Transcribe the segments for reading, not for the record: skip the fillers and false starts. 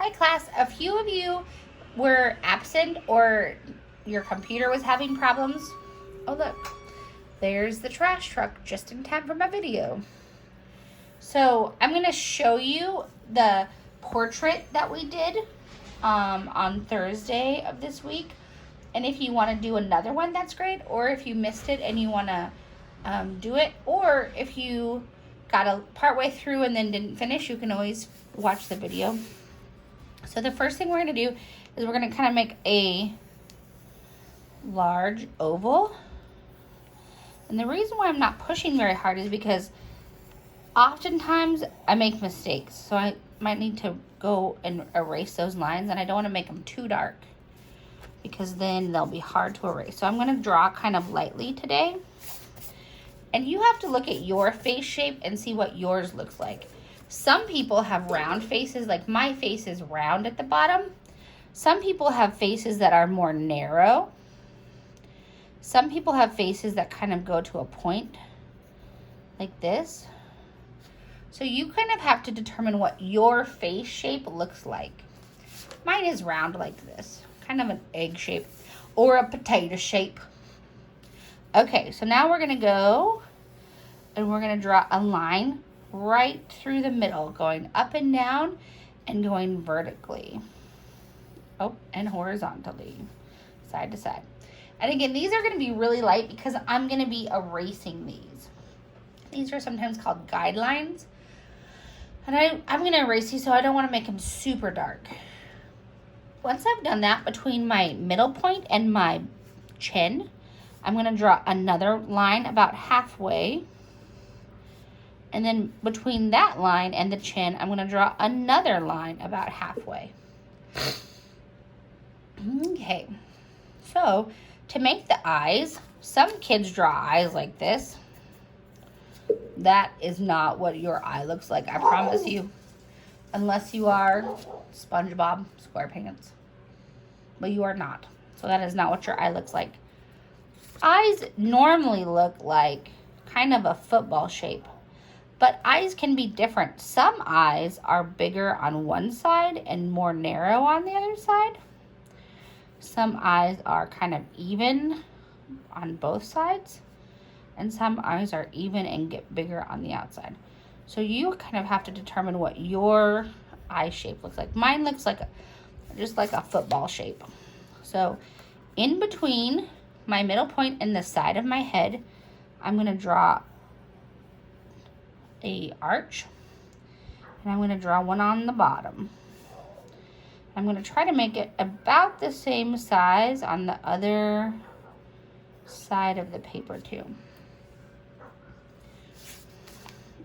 Hi class, a few of you were absent or your computer was having problems. Oh look, there's the trash truck just in time for my video. So I'm going to show you the portrait that we did on Thursday of this week. And if you want to do another one, that's great. Or if you missed it and you want to do it. Or if you got a partway through and then didn't finish, you can always watch the video. So the first thing we're going to do is we're going to kind of make a large oval. And the reason why I'm not pushing very hard is because oftentimes I make mistakes. So I might need to go and erase those lines, and I don't want to make them too dark because then they'll be hard to erase. So I'm going to draw kind of lightly today. And you have to look at your face shape and see what yours looks like. Some people have round faces, like my face is round at the bottom. Some people have faces that are more narrow. Some people have faces that kind of go to a point like this. So you kind of have to determine what your face shape looks like. Mine is round like this, kind of an egg shape or a potato shape. Okay, so now we're gonna go and we're gonna draw a line right through the middle, going up and down and going vertically. Oh, and horizontally, side to side. And again, these are gonna be really light because I'm gonna be erasing these. These are sometimes called guidelines. And I'm gonna erase these, so I don't wanna make them super dark. Once I've done that between my middle point and my chin, I'm gonna draw another line about halfway. And then between that line and the chin, I'm gonna draw another line about halfway. Okay, so to make the eyes, some kids draw eyes like this. That is not what your eye looks like, I promise you. Unless you are SpongeBob SquarePants. But you are not. So that is not what your eye looks like. Eyes normally look like kind of a football shape. But eyes can be different. Some eyes are bigger on one side and more narrow on the other side. Some eyes are kind of even on both sides. And some eyes are even and get bigger on the outside. So you kind of have to determine what your eye shape looks like. Mine looks like just like a football shape. So in between my middle point and the side of my head, I'm going to draw a arch, and I'm going to draw one on the bottom. I'm going to try to make it about the same size on the other side of the paper too.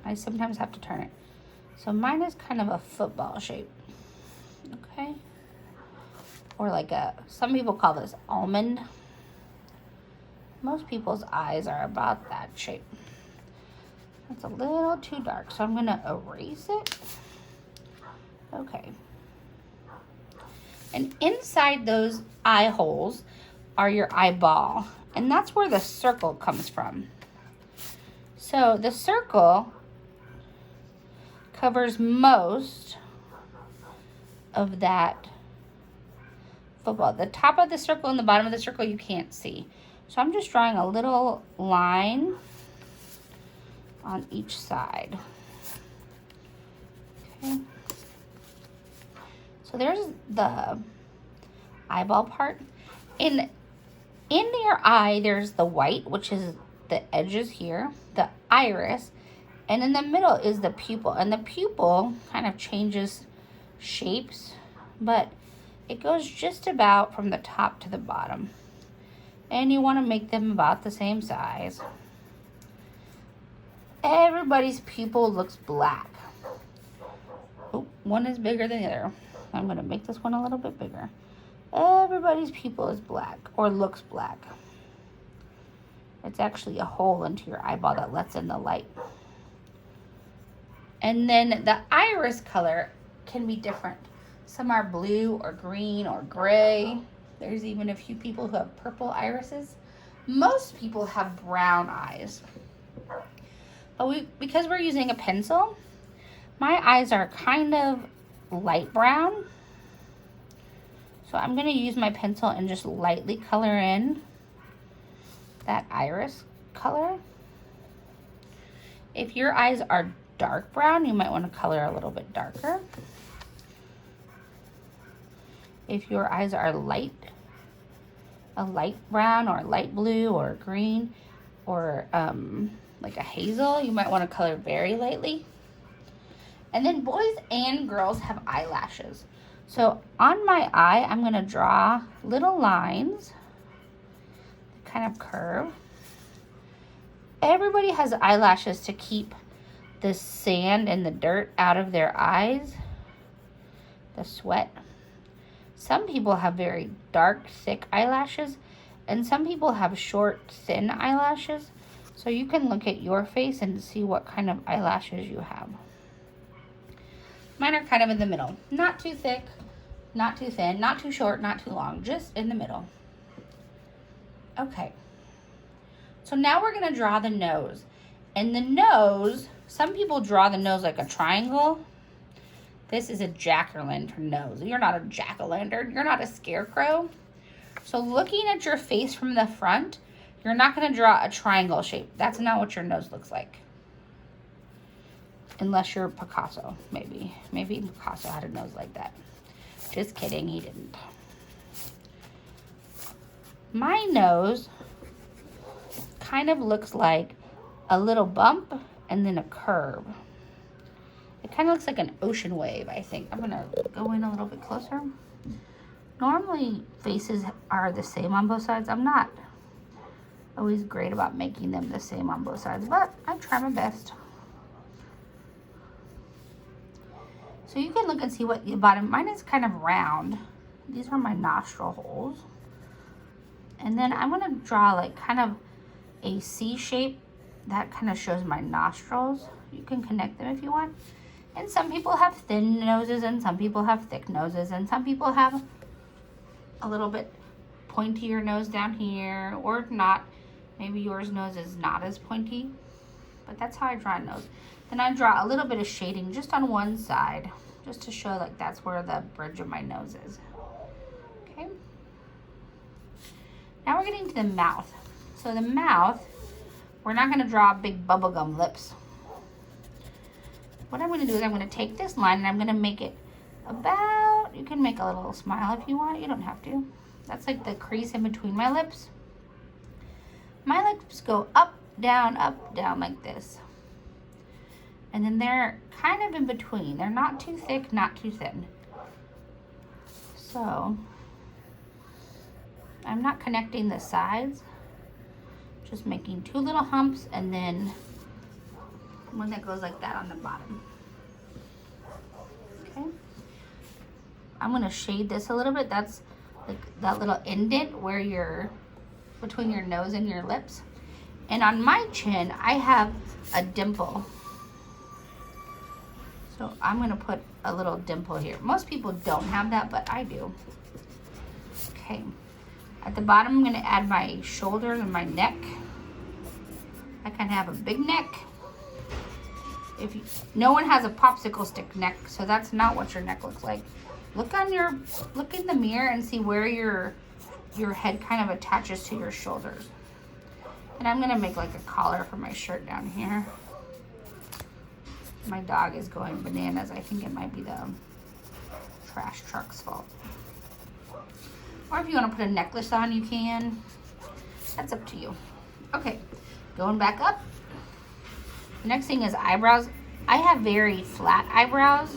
I sometimes have to turn it. So mine is kind of a football shape, okay? Or like some people call this almond. Most people's eyes are about that shape. It's a little too dark, so I'm gonna erase it. Okay. And inside those eye holes are your eyeball, and that's where the circle comes from. So the circle covers most of that football. The top of the circle and the bottom of the circle you can't see. So I'm just drawing a little line on each side. Okay. So there's the eyeball part. In your eye, there's the white, which is the edges here, the iris, and in the middle is the pupil. And the pupil kind of changes shapes, but it goes just about from the top to the bottom. And you want to make them about the same size. Everybody's pupil looks black. Oh, one is bigger than the other. I'm going to make this one a little bit bigger. Everybody's pupil is black or looks black. It's actually a hole into your eyeball that lets in the light. And then the iris color can be different. Some are blue or green or gray. There's even a few people who have purple irises. Most people have brown eyes. But because we're using a pencil, my eyes are kind of light brown. So I'm going to use my pencil and just lightly color in that iris color. If your eyes are dark brown, you might want to color a little bit darker. If your eyes are a light brown or light blue or green or like a hazel, you might want to color very lightly. And then boys and girls have eyelashes. So on my eye, I'm going to draw little lines, kind of curve. Everybody has eyelashes to keep the sand and the dirt out of their eyes, the sweat. Some people have very dark, thick eyelashes, and some people have short, thin eyelashes. So you can look at your face and see what kind of eyelashes you have. Mine are kind of in the middle. Not too thick, not too thin, not too short, not too long, just in the middle. Okay. So now we're going to draw the nose. And the nose, some people draw the nose like a triangle. This is a jack-o'-lantern nose. You're not a jack-o'-lantern. You're not a scarecrow. So looking at your face from the front, you're not going to draw a triangle shape. That's not what your nose looks like. Unless you're Picasso, maybe. Maybe Picasso had a nose like that. Just kidding, he didn't. My nose kind of looks like a little bump and then a curve. It kind of looks like an ocean wave, I think. I'm going to go in a little bit closer. Normally, faces are the same on both sides. I'm not always great about making them the same on both sides, but I try my best. So you can look and see what the bottom, mine is kind of round. These are my nostril holes. And then I'm gonna draw like kind of a C shape that kind of shows my nostrils. You can connect them if you want. And some people have thin noses and some people have thick noses and some people have a little bit pointier nose down here or not. Maybe yours nose is not as pointy, but that's how I draw a nose. Then I draw a little bit of shading just on one side, just to show like that's where the bridge of my nose is. Okay. Now we're getting to the mouth. So the mouth, we're not going to draw big bubblegum lips. What I'm going to do is I'm going to take this line and I'm going to make it about, you can make a little smile if you want. You don't have to. That's like the crease in between my lips. My lips go up, down, like this. And then they're kind of in between. They're not too thick, not too thin. So I'm not connecting the sides. Just making two little humps and then one that goes like that on the bottom. Okay. I'm gonna shade this a little bit. That's like that little indent where you're between your nose and your lips. And on my chin, I have a dimple. So I'm gonna put a little dimple here. Most people don't have that, but I do. Okay. At the bottom, I'm gonna add my shoulders and my neck. I kind of have a big neck. No one has a popsicle stick neck, so that's not what your neck looks like. Look in the mirror and see where your head kind of attaches to your shoulders. And I'm gonna make like a collar for my shirt down here. My dog is going bananas. I think it might be the trash truck's fault. Or if you want to put a necklace on, you can. That's up to you. Okay, going back up. The next thing is eyebrows. I have very flat eyebrows.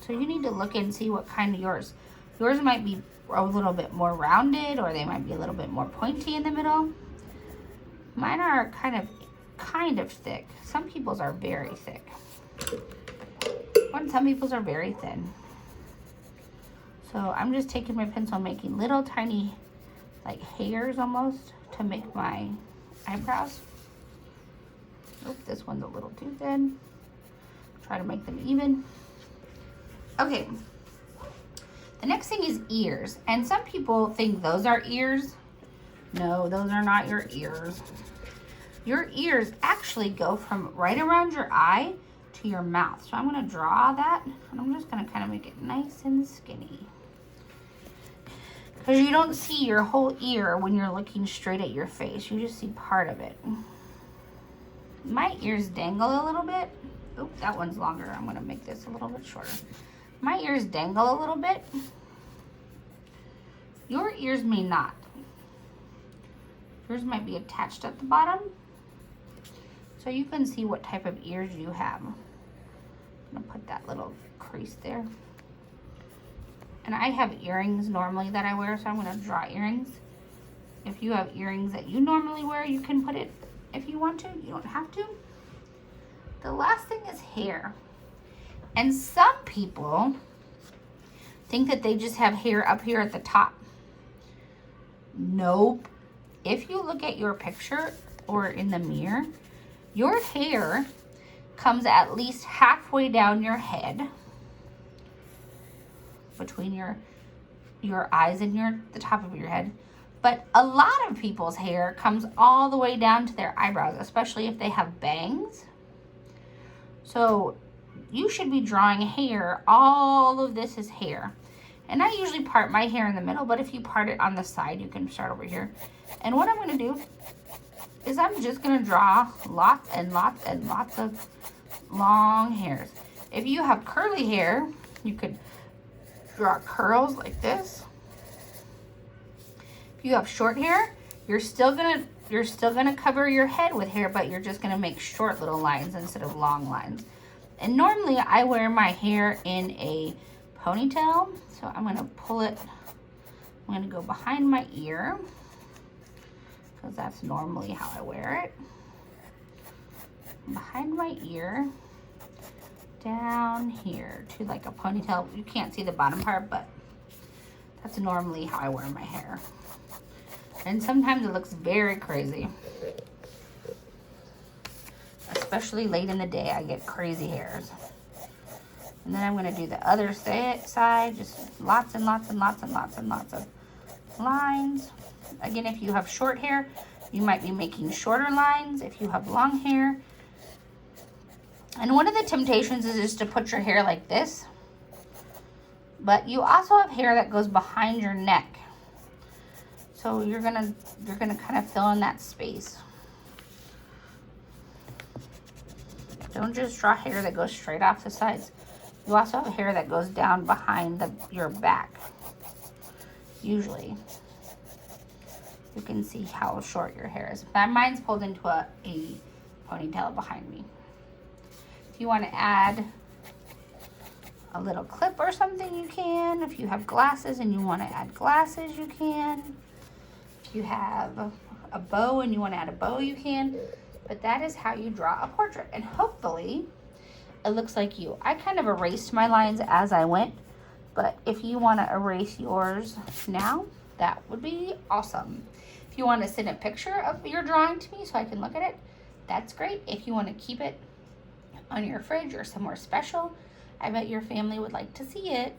So you need to look and see what kind of yours. Yours might be a little bit more rounded or they might be a little bit more pointy in the middle. Mine are kind of thick. Some people's are very thick. And some people's are very thin. So I'm just taking my pencil and making little tiny like hairs almost to make my eyebrows. Oop, this one's a little too thin. Try to make them even. Okay. The next thing is ears. And some people think those are ears. No, those are not your ears. Your ears actually go from right around your eye to your mouth. So I'm going to draw that and I'm just going to kind of make it nice and skinny. Because you don't see your whole ear when you're looking straight at your face. You just see part of it. My ears dangle a little bit. Oop, that one's longer. I'm gonna make this a little bit shorter. My ears dangle a little bit. Your ears may not. Yours might be attached at the bottom. So you can see what type of ears you have. I'm gonna put that little crease there. And I have earrings normally that I wear, so I'm gonna draw earrings. If you have earrings that you normally wear, you can put it if you want to. You don't have to. The last thing is hair. And some people think that they just have hair up here at the top. Nope. If you look at your picture or in the mirror, your hair comes at least halfway down your head, between your eyes and the top of your head. But a lot of people's hair comes all the way down to their eyebrows, especially if they have bangs. So you should be drawing hair. All of this is hair. And I usually part my hair in the middle, but if you part it on the side, you can start over here. And what I'm gonna do is I'm just gonna draw lots and lots and lots of long hairs. If you have curly hair, you could draw curls like this. If you have short hair, you're still gonna cover your head with hair, but you're just gonna make short little lines instead of long lines. And normally I wear my hair in a ponytail, so I'm gonna pull it. I'm gonna go behind my ear because that's normally how I wear it. Behind my ear, down here to like a ponytail. You can't see the bottom part, but that's normally how I wear my hair. And sometimes it looks very crazy. Especially late in the day, I get crazy hairs. And then I'm gonna do the other side, just lots and lots and lots and lots and lots of lines. Again, if you have short hair, you might be making shorter lines. If you have long hair, and one of the temptations is just to put your hair like this. But you also have hair that goes behind your neck. So you're gonna kind of fill in that space. Don't just draw hair that goes straight off the sides. You also have hair that goes down behind your back. Usually. You can see how short your hair is. Mine's pulled into a ponytail behind me. If you want to add a little clip or something, you can. If you have glasses and you want to add glasses, you can. If you have a bow and you want to add a bow, you can. But that is how you draw a portrait. And hopefully it looks like you. I kind of erased my lines as I went, but if you want to erase yours now, that would be awesome. If you want to send a picture of your drawing to me so I can look at it, that's great. If you want to keep it on your fridge or somewhere special, I bet your family would like to see it.